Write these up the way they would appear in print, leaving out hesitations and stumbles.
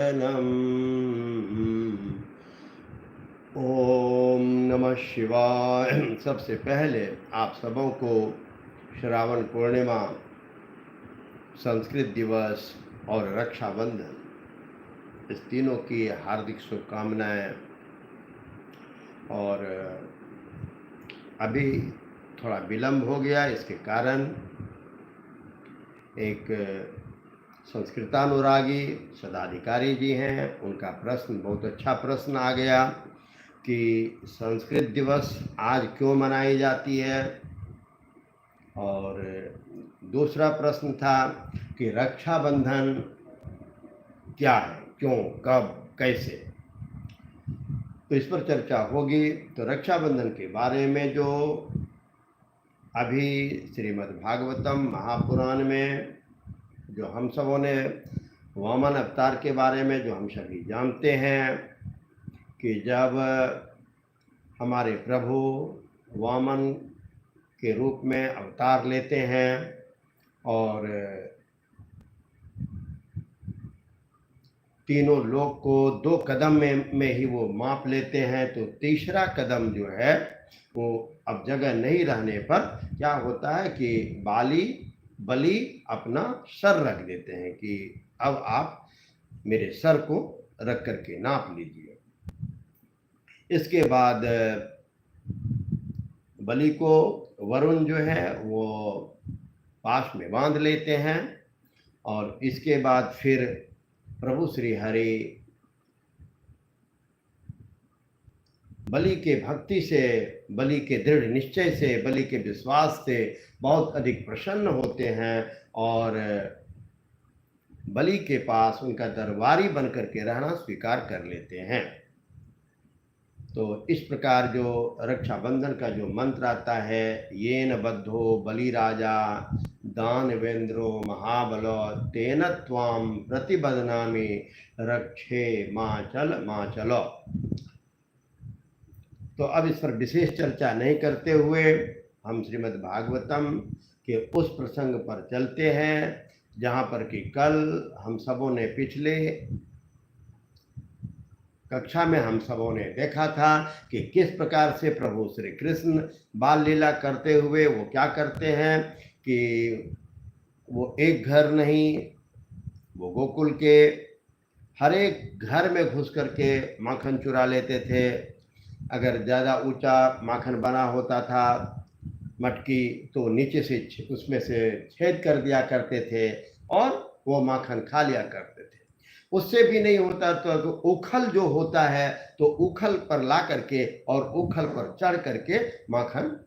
ओम नमः शिवाय। सबसे पहले आप सबों को श्रावण पूर्णिमा, संस्कृत दिवस और रक्षाबंधन, इस तीनों की हार्दिक शुभकामनाएं। और अभी थोड़ा विलंब हो गया, इसके कारण एक संस्कृतानुरागी सदाधिकारी जी हैं, उनका प्रश्न बहुत अच्छा प्रश्न आ गया कि संस्कृत दिवस आज क्यों मनाई जाती है। और दूसरा प्रश्न था कि रक्षाबंधन क्या है, क्यों, कब, कैसे। तो इस पर चर्चा होगी। तो रक्षाबंधन के बारे में जो अभी श्रीमद् भागवतम महापुराण में जो हम सबों ने वामन अवतार के बारे में जो हम सभी जानते हैं कि जब हमारे प्रभु वामन के रूप में अवतार लेते हैं और तीनों लोक को 2 कदम में ही वो माप लेते हैं, तो तीसरा कदम जो है वो अब जगह नहीं रहने पर क्या होता है कि बलि अपना सर रख देते हैं कि अब आप मेरे सर को रख करके नाप लीजिए। इसके बाद बलि को वरुण जो है वो पास में बांध लेते हैं और इसके बाद फिर प्रभु श्री हरि बलि के भक्ति से, बलि के दृढ़ निश्चय से, बलि के विश्वास से बहुत अधिक प्रसन्न होते हैं और बलि के पास उनका दरबारी बनकर के रहना स्वीकार कर लेते हैं। तो इस प्रकार जो रक्षाबंधन का जो मंत्र आता है, येन बद्धो बलि राजा दानवेंद्रो महाबलो तेन त्वाम प्रतिबदनामि रक्षे माचलो। तो अब इस पर विशेष चर्चा नहीं करते हुए हम श्रीमद् भागवतम के उस प्रसंग पर चलते हैं जहाँ पर कि कल हम सबों ने पिछले कक्षा में हम सबों ने देखा था कि किस प्रकार से प्रभु श्री कृष्ण बाल लीला करते हुए वो क्या करते हैं कि वो एक घर नहीं, वो गोकुल के हर एक घर में घुस करके माखन चुरा लेते थे। अगर ज़्यादा ऊंचा माखन बना होता था मटकी, तो नीचे से उसमें से छेद कर दिया करते थे और वो माखन खा लिया करते थे। उससे भी नहीं होता तो उखल जो होता है, तो उखल पर ला करके और उखल पर चढ़ करके माखन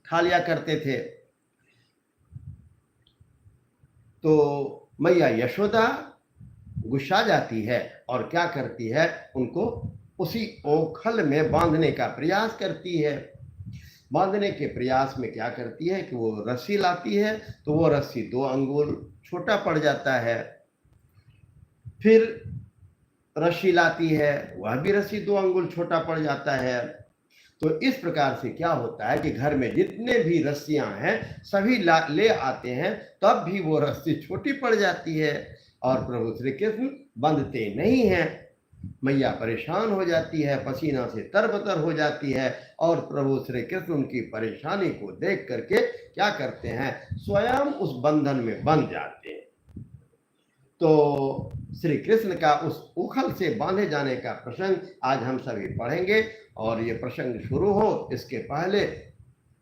खा लिया करते थे। तो मैया यशोदा गुस्सा जाती है और क्या करती है, उनको उसी ओखल में बांधने का प्रयास करती है। बांधने के प्रयास में क्या करती है कि वो रस्सी लाती है, तो वो रस्सी 2 अंगुल छोटा पड़ जाता है। फिर रस्सी लाती है, वह भी रस्सी 2 अंगुल छोटा पड़ जाता है। तो इस प्रकार से क्या होता है कि घर में जितने भी रस्सियां हैं सभी ले आते हैं, तब भी वो रस्सी छोटी पड़ जाती है और प्रभु श्री कृष्ण बंधते नहीं हैं। मैया परेशान हो जाती है, पसीना से तरबतर हो जाती है और प्रभु श्री कृष्ण उनकी परेशानी को देख करके क्या करते हैं, स्वयं उस बंधन में बंध जाते हैं। तो श्री कृष्ण का उस उखल से बांधे जाने का प्रसंग आज हम सभी पढ़ेंगे। और ये प्रसंग शुरू हो इसके पहले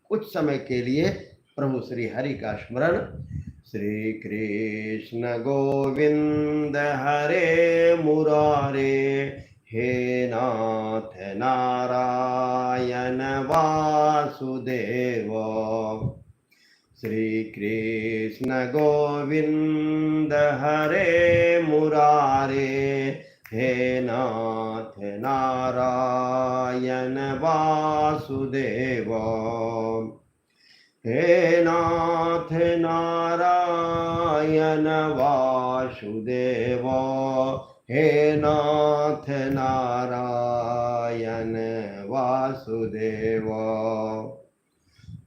कुछ समय के लिए प्रभु श्री हरि का स्मरण। श्री कृष्ण गोविंद हरे मुरारे, हे नाथ नारायण वासुदेव। श्री कृष्ण गोविंद हरे मुरारे, हे नाथ नारायण वासुदेव। हे नाथ नारायण वासुदेव, हे नाथ नारायण वासुदेव।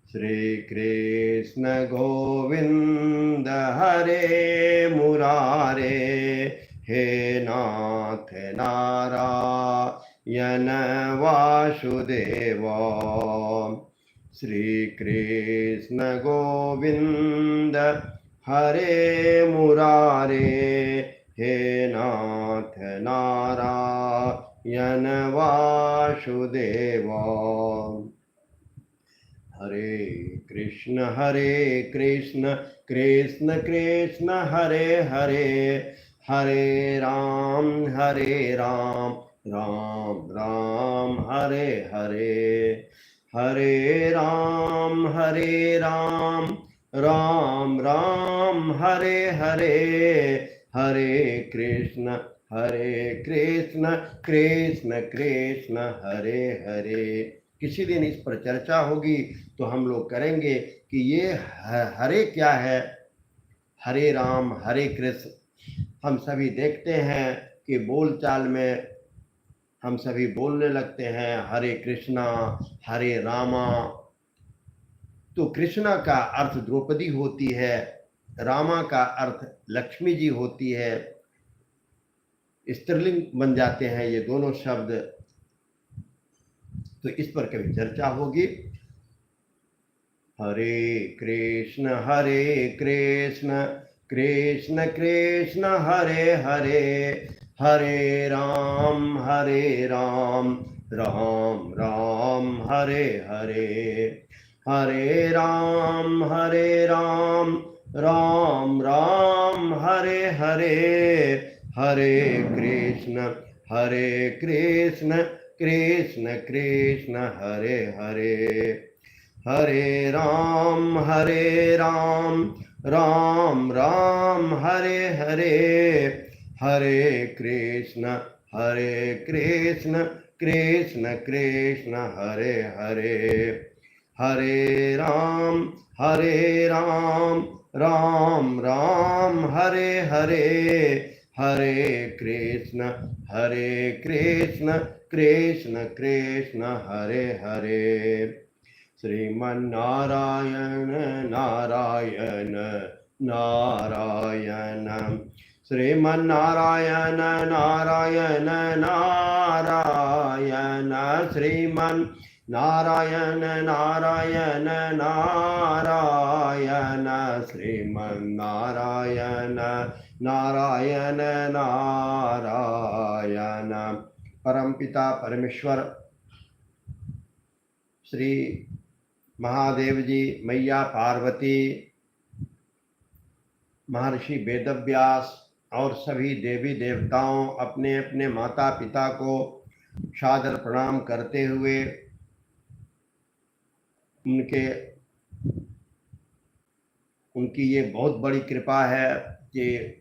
श्री कृष्ण गोविंद हरे मुरारे, हे नाथ नारायण वासुदेव। श्री कृष्ण गोविंद हरे मुरारे, हे नाथ नारायण वासुदेव। हरे कृष्ण कृष्ण कृष्ण हरे हरे, हरे राम राम राम हरे हरे, हरे राम राम राम हरे हरे, हरे कृष्ण कृष्ण कृष्ण हरे हरे। किसी दिन इस पर चर्चा होगी तो हम लोग करेंगे कि ये हरे क्या है। हरे राम हरे कृष्ण हम सभी देखते हैं कि बोलचाल में हम सभी बोलने लगते हैं हरे कृष्णा हरे रामा। तो कृष्णा का अर्थ द्रौपदी होती है, रामा का अर्थ लक्ष्मी जी होती है, स्त्रीलिंग बन जाते हैं ये दोनों शब्द। तो इस पर कभी चर्चा होगी। हरे कृष्ण कृष्ण कृष्ण हरे हरे, हरे राम राम राम हरे हरे, हरे राम राम राम हरे हरे, हरे कृष्ण कृष्ण कृष्ण हरे हरे, हरे राम राम राम हरे हरे, हरे कृष्ण कृष्ण कृष्ण हरे हरे, हरे राम राम राम हरे हरे, हरे कृष्ण कृष्ण कृष्ण हरे हरे। श्रीमन्नारायण नारायण नारायण, श्रीमन्नारायण नारायण नारायण, श्रीमन्नारायण नारायण नारायण, श्रीमन्नारायण नारायण नारायण। परमपिता परमेश्वर श्री महादेव जी, मैया पार्वती, महर्षि वेदव्यास और सभी देवी देवताओं अपने अपने माता पिता को सादर प्रणाम करते हुए उनकी ये बहुत बड़ी कृपा है कि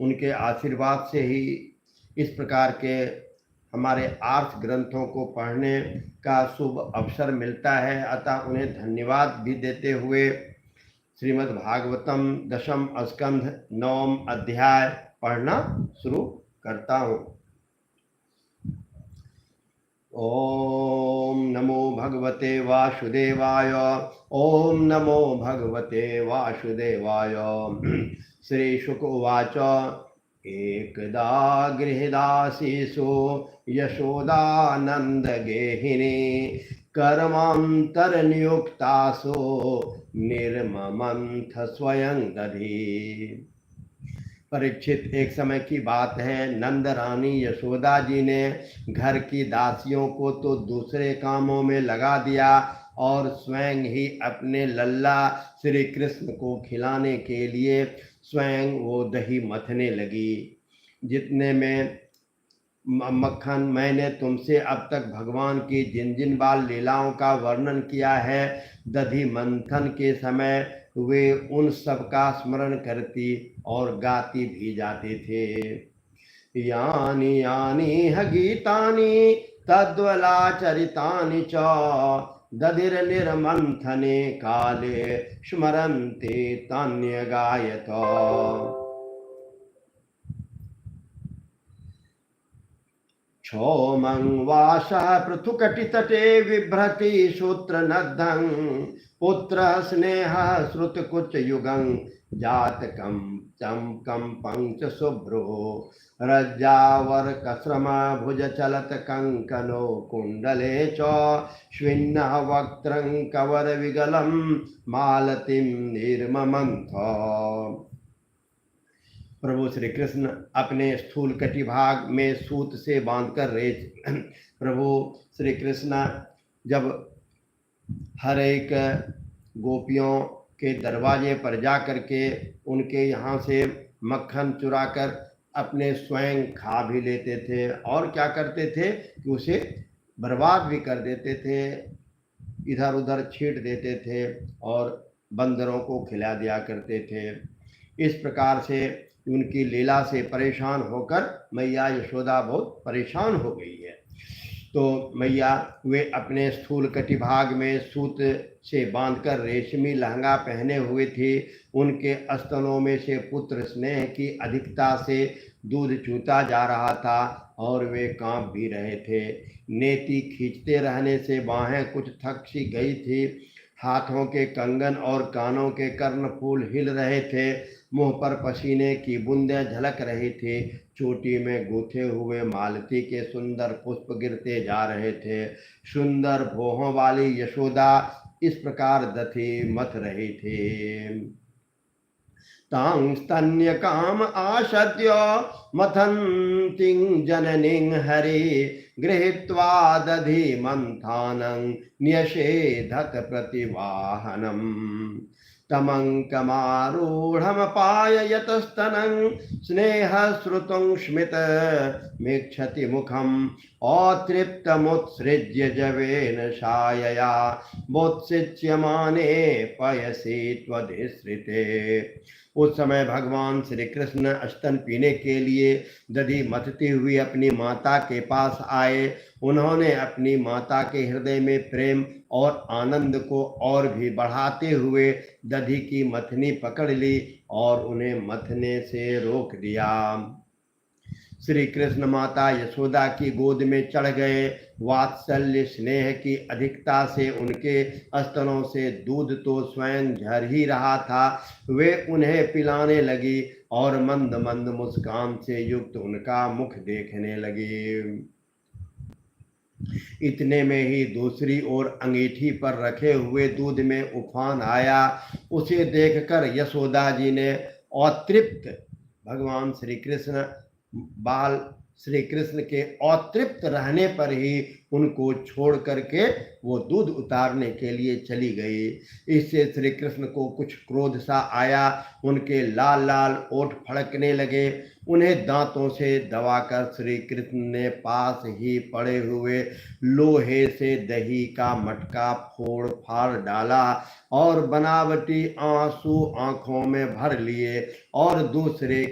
उनके आशीर्वाद से ही इस प्रकार के हमारे आर्थ ग्रंथों को पढ़ने का शुभ अवसर मिलता है। अतः उन्हें धन्यवाद भी देते हुए श्रीमद् भागवतम दशम स्कंध 9वां अध्याय पढ़ना शुरू करता हूँ। ओम नमो भगवते वासुदेवाय, ओम नमो भगवते वासुदेवाय। श्री शुक उवाच एकदा गृहदासीषु यशोदानंद गेहिनी कर्मांतरनियुक्तासु निर्ममंथ स्वयं दधी। परीक्षित, एक समय की बात है, नंद रानी यशोदा जी ने घर की दासियों को तो दूसरे कामों में लगा दिया और स्वयं ही अपने लल्ला श्री कृष्ण को खिलाने के लिए स्वयं वो दही मथने लगी। जितने में मक्खन, मैंने तुमसे अब तक भगवान की जिन जिन बाल लीलाओं का वर्णन किया है, दधी मंथन के समय वे उन सब का स्मरण करती और गाती भी जाते थे। यानी यानी ह गीतानि तद्वलाचरितानि च दधिर निर्मंथने काले स्मरन्ते तान्य गायत। क्षौमं वासः पृथुकटितटे बिभ्रति सूत्रनद्धं पुत्रः स्नेहः श्रुतकुचयुगं जातकं चमकं च शुभ्रो रज्जावरकस्रमभुजचलत्कङ्कणो कुण्डले च श्विन्नः वक्त्रं कवरविगलं मालतीं निर्ममन्थ। प्रभु श्री कृष्ण अपने स्थूल कटिभाग में सूत से बांधकर रेत प्रभु श्री कृष्ण जब हर एक गोपियों के दरवाजे पर जा कर के उनके यहाँ से मक्खन चुराकर अपने स्वयं खा भी लेते थे और क्या करते थे कि उसे बर्बाद भी कर देते थे, इधर उधर छींट देते थे और बंदरों को खिला दिया करते थे। इस प्रकार से उनकी लीला से परेशान होकर मैया यशोदा बहुत परेशान हो गई है। तो मैया वे अपने स्थूल कटिभाग में सूत से बांधकर रेशमी लहंगा पहने हुए थे। उनके स्तनों में से पुत्र स्नेह की अधिकता से दूध चूता जा रहा था और वे कांप भी रहे थे। नेति खींचते रहने से बाहें कुछ थक सी गई थी। हाथों के कंगन और कानों के कर्णफूल हिल रहे थे। मुंह पर पसीने की बूंदें झलक रही थी। चोटी में गूथे हुए मालती के सुंदर पुष्प गिरते जा रहे थे। सुंदर भौहों वाली यशोदा इस प्रकार दथी मथ रही थी। तां स्तन्यकाम आशद्य मथन्तीं जननीं हरि गृहीत्वा दधि मंथानं न्यषेधत प्रतिवाहनम् तमङ्कमारूढमपाययतस्तनं स्नेहश्रुतं स्मितमीक्षति मुखम् अतृप्तमुत्सृज्य जवेन शायया वोत्सिच्यमाने पयसि त्वधिश्रिते। उस समय भगवान श्री कृष्ण स्तन पीने के लिए दधि मथती हुई अपनी माता के पास आए। उन्होंने अपनी माता के हृदय में प्रेम और आनंद को और भी बढ़ाते हुए दधि की मथनी पकड़ ली और उन्हें मथने से रोक दिया। श्री कृष्ण माता यशोदा की गोद में चढ़ गए। वात्सल्य स्नेह की अधिकता से उनके स्तनों से दूध तो स्वयं झर ही रहा था। वे उन्हें पिलाने लगी और मंद मंद मुस्कान से युक्त उनका मुख देखने लगी। इतने में ही दूसरी ओर अंगीठी पर रखे हुए दूध में उफान आया। उसे देखकर यशोदा जी ने अतृप्त भगवान श्री कृष्ण बाल श्री कृष्ण के अतृप्त रहने पर ही उनको छोड़ करके वो दूध उतारने के लिए चली गई। इससे श्री कृष्ण को कुछ क्रोध सा आया। उनके लाल लाल ओठ फड़कने लगे। उन्हें दांतों से दबाकर श्री कृष्ण ने पास ही पड़े हुए लोहे से दही का मटका फोड़ फाड़ डाला और बनावटी आंसू आंखों में भर लिए और दूसरे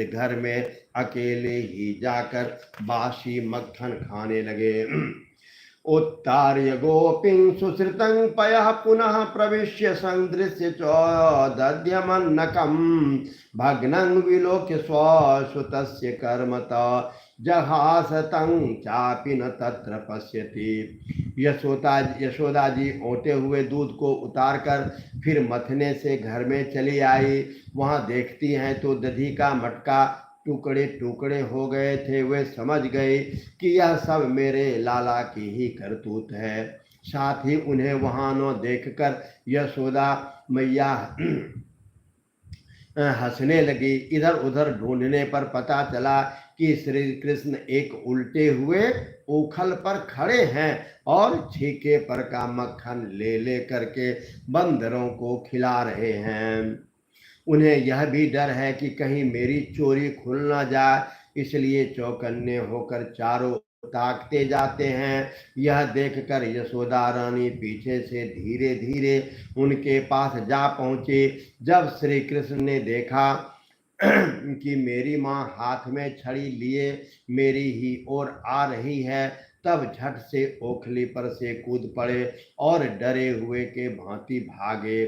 घर में अकेले ही जाकर बासी मक्खन खाने लगे। उत्तार्य गोपीं सुश्रितं पयः पुनः प्रविश्य संदृश्य चोदध्यमन्नकं भग्नं विलोक्य स्वसुतस्य कर्मतः जहास तं चापि न तत्र पश्यति। यशोदा जी ओटे हुए दूध को उतारकर फिर मथने से घर में चली आई। वहां देखती हैं तो दधी का मटका टुकड़े टुकड़े हो गए थे। वे समझ गए कि यह सब मेरे लाला की ही करतूत है। साथ ही उन्हें वहां न देखकर यशोदा मैया हंसने लगी। इधर उधर ढूंढने पर पता चला कि श्री कृष्ण एक उल्टे हुए उखल पर खड़े हैं और छीके पर का मक्खन ले ले करके बंदरों को खिला रहे हैं। उन्हें यह भी डर है कि कहीं मेरी चोरी खुल ना जाए, इसलिए चौकन्ने होकर चारों ताकते जाते हैं। यह देखकर यशोदा रानी पीछे से धीरे धीरे उनके पास जा पहुंचे। जब श्री कृष्ण ने देखा कि मेरी माँ हाथ में छड़ी लिए मेरी ही ओर आ रही है, तब झट से ओखली पर से कूद पड़े और डरे हुए के भांति भागे।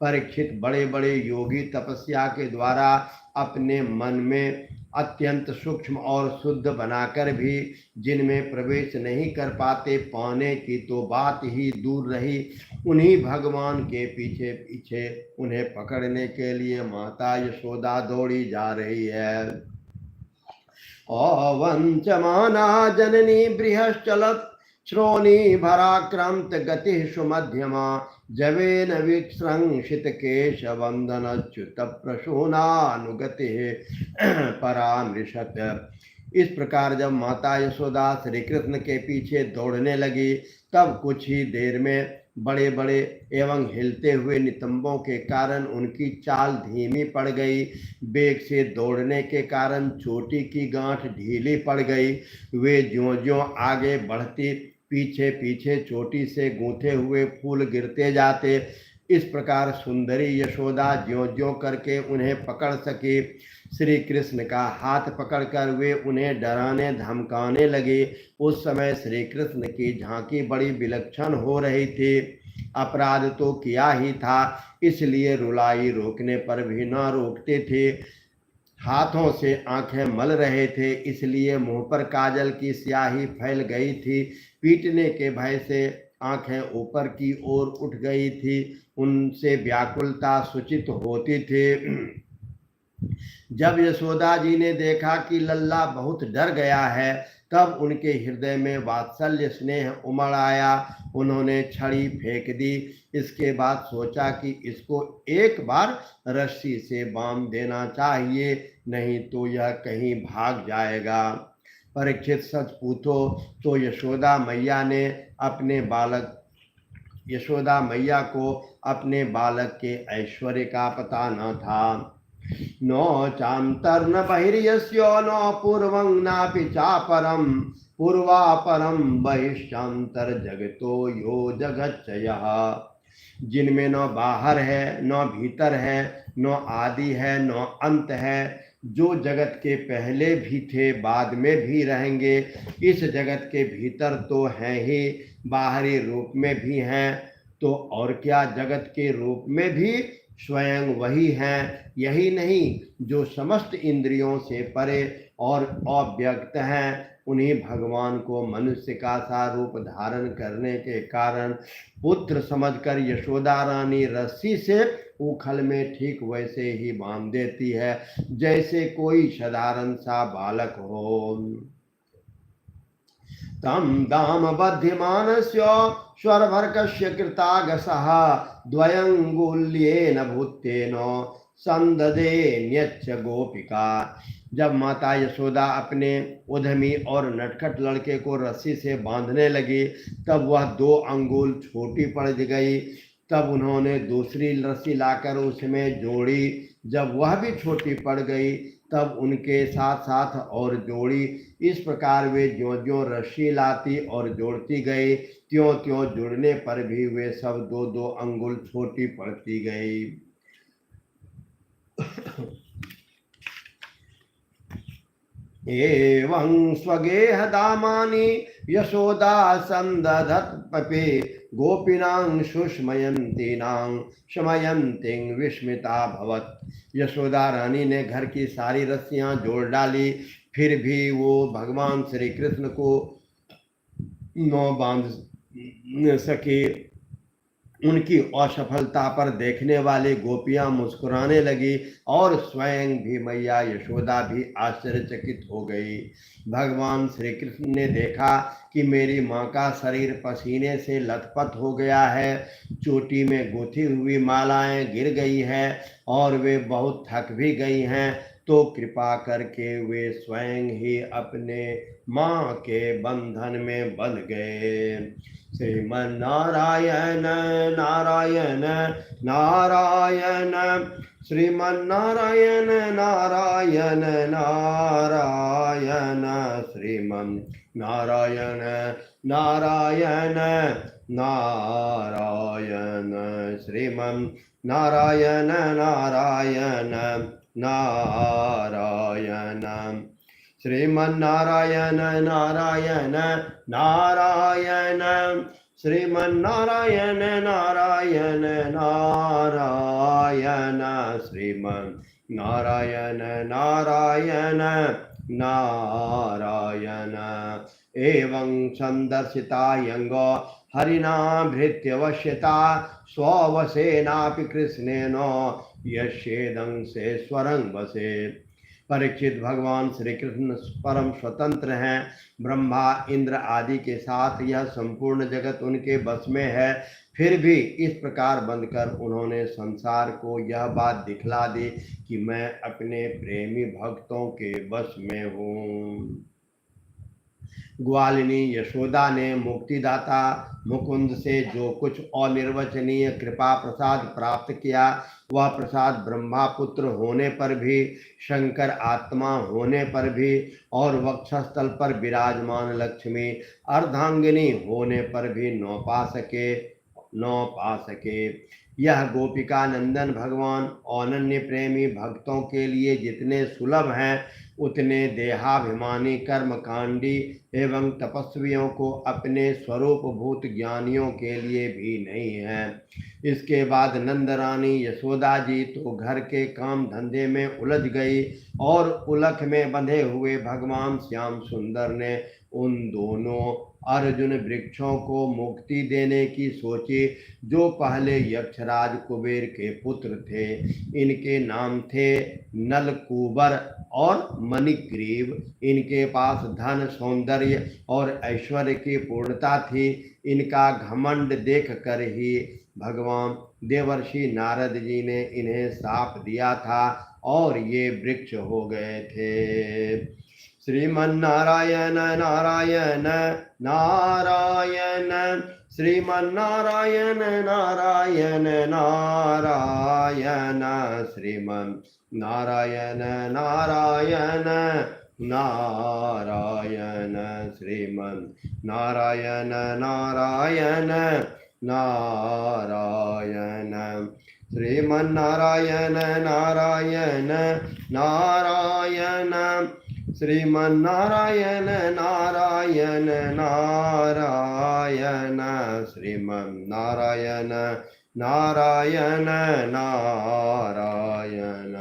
परीक्षित बड़े बड़े योगी तपस्या के द्वारा अपने मन में अत्यंत सूक्ष्म और शुद्ध बनाकर भी जिनमें प्रवेश नहीं कर पाते, पाने की तो बात ही दूर रही, उन्हीं भगवान के पीछे पीछे उन्हें पकड़ने के लिए माता यशोदा दौड़ी जा रही है। अवंचमाना जननी बृहश्चलत् श्रोणी भराक्रांत गति सुमध्यमा जवेन विसृंशित केश वंदनच्युत प्रसूनानुगति परामृशत। इस प्रकार जब माता यशोदा श्री कृष्ण के पीछे दौड़ने लगी, तब कुछ ही देर में बड़े बड़े एवं हिलते हुए नितंबों के कारण उनकी चाल धीमी पड़ गई। वेग से दौड़ने के कारण चोटी की गांठ ढीली पड़ गई। वे ज्यों ज्यों आगे बढ़ती, पीछे पीछे चोटी से गूंथे हुए फूल गिरते जाते। इस प्रकार सुंदरी यशोदा ज्यों ज्यों करके उन्हें पकड़ सकी। श्री कृष्ण का हाथ पकड़कर वे उन्हें डराने धमकाने लगे। उस समय श्री कृष्ण की झांकी बड़ी विलक्षण हो रही थी। अपराध तो किया ही था, इसलिए रुलाई रोकने पर भी न रोकते थे। हाथों से आंखें मल रहे थे, इसलिए मुंह पर काजल की स्याही फैल गई थी। पीटने के भय से आंखें ऊपर की ओर उठ गई थी, उनसे व्याकुलता सूचित होती थी। जब यशोदा जी ने देखा कि लल्ला बहुत डर गया है, तब उनके हृदय में वात्सल्य स्नेह उमड़ आया। उन्होंने छड़ी फेंक दी। इसके बाद सोचा कि इसको एक बार रस्सी से बांध देना चाहिए, नहीं तो यह कहीं भाग जाएगा। परीक्षित, सच पूछो तो यशोदा मैया को अपने बालक के ऐश्वर्य का पता न था। न चान्तर्न बहिर्यस्य न पूर्वं नापि चापरं पूर्वापरं बहिश्चान्तर जगतो यो जगच्चयः। जिनमें न बाहर है, न भीतर है, न आदि है, न अंत है, जो जगत के पहले भी थे, बाद में भी रहेंगे। इस जगत के भीतर तो हैं ही, बाहरी रूप में भी हैं, तो और क्या, जगत के रूप में भी स्वयं वही हैं। यही नहीं, जो समस्त इंद्रियों से परे और अव्यक्त हैं, उन्हीं भगवान को मनुष्य का सा रूप धारण करने के कारण पुत्र समझकर यशोदा रानी रस्सी से उखल में ठीक वैसे ही बांध देती है, जैसे कोई साधारण सा बालक हो। तम दाम बध्यमानस्य स्वरभर्कस्य कृतागसः द्वयंगुल्येन भूतेन संददे न्यच्च गोपिका। जब माता यशोदा अपने उद्यमी और नटखट लड़के को रस्सी से बांधने लगी, तब वह 2 अंगुल छोटी पड़ गई। तब उन्होंने दूसरी रस्सी लाकर उसमें जोड़ी। जब वह भी छोटी पड़ गई, तब उनके साथ साथ और जोड़ी। इस प्रकार वे ज्यों ज्यों रस्सी लाती और जोड़ती गई, त्यों त्यों जुड़ने पर भी वे सब 2-2 अंगुल छोटी पड़ती गई। एवं स्वगेह दामानि यशोदा संदधत पपे गोपीनां सुष्मयन्तीनां शमयन्तीं विस्मिता भवत। यशोदा रानी ने घर की सारी रस्सियां जोड़ डाली, फिर भी वो भगवान श्री कृष्ण को न बांध सके। उनकी असफलता पर देखने वाली गोपियां मुस्कुराने लगी और स्वयं भी मैया यशोदा भी आश्चर्यचकित हो गई। भगवान श्री कृष्ण ने देखा कि मेरी माँ का शरीर पसीने से लथपथ हो गया है, चोटी में गुथी हुई मालाएं गिर गई है और वे बहुत थक भी गई हैं, तो कृपा करके वे स्वयं ही अपने माँ के बंधन में बंध गए। श्रीमन्नारायण नारायण नारायण श्रीमन्नारायण नारायण नारायण श्रीमन्नारायण नारायण नारायण श्रीमन्नारायण नारायण नारायण श्रीमन्नारायण नारायण नारायण श्रीमन्नारायण नारायण नारायण श्रीमन्नारायण नारायण नारायण नारायण एवं संदर्शितायंग हरिणा भृत्यवश्यता स्ववसेनापि कृष्णेन यस्येदंसेश्वरं वसे। परीक्षित, भगवान श्री कृष्ण परम स्वतंत्र हैं। ब्रह्मा इंद्र आदि के साथ यह संपूर्ण जगत उनके बस में है। फिर भी इस प्रकार बंधकर उन्होंने संसार को यह बात दिखला दी कि मैं अपने प्रेमी भक्तों के बस में हूँ। ग्वालिनी यशोदा ने मुक्तिदाता मुकुंद से जो कुछ अनिर्वचनीय कृपा प्रसाद प्राप्त किया, वह प्रसाद ब्रह्मा पुत्र होने पर भी, शंकर आत्मा होने पर भी और वक्षस्थल पर विराजमान लक्ष्मी अर्धांगिनी होने पर भी न पा सके। यह गोपिका नंदन भगवान अनन्य प्रेमी भक्तों के लिए जितने सुलभ हैं, उतने देहाभिमानी कर्मकांडी एवं तपस्वियों को अपने स्वरूप भूत ज्ञानियों के लिए भी नहीं है। इसके बाद नंदरानी यशोदा जी तो घर के काम धंधे में उलझ गई और उलख में बंधे हुए भगवान श्याम सुंदर ने उन दोनों अर्जुन वृक्षों को मुक्ति देने की सोची, जो पहले यक्षराज कुबेर के पुत्र थे। इनके नाम थे नलकूबर और मणिग्रीव। इनके पास धन, सौंदर्य और ऐश्वर्य की पूर्णता थी। इनका घमंड देख कर ही भगवान देवर्षि नारद जी ने इन्हें शाप दिया था और ये वृक्ष हो गए थे। श्रीमन्नारायण नारायण नारायण श्रीमन्नारायण नारायण नारायण श्रीमन्नारायण नारायण नारायण श्रीमन्नारायण नारायण नारायण श्रीमन्नारायण नारायण नारायण श्रीमन्नारायण नारायण नारायण श्रीमन्नारायण नारायण नारायण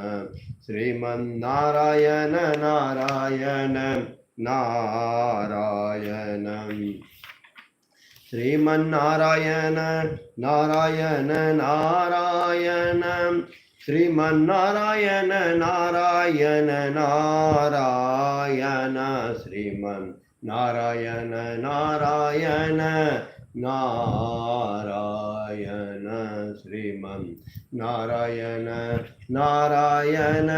श्रीमन्नारायण नारायण नारायण श्रीमन्नारायण नारायण नारायण श्रीमन्नारायण नारायण नारायण श्रीमन्नारायण नारायण नारायण श्रीमन्नारायण नारायण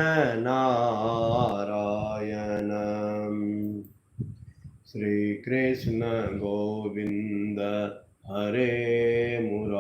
नारायण। श्री कृष्ण गोविंद हरे मुरारे।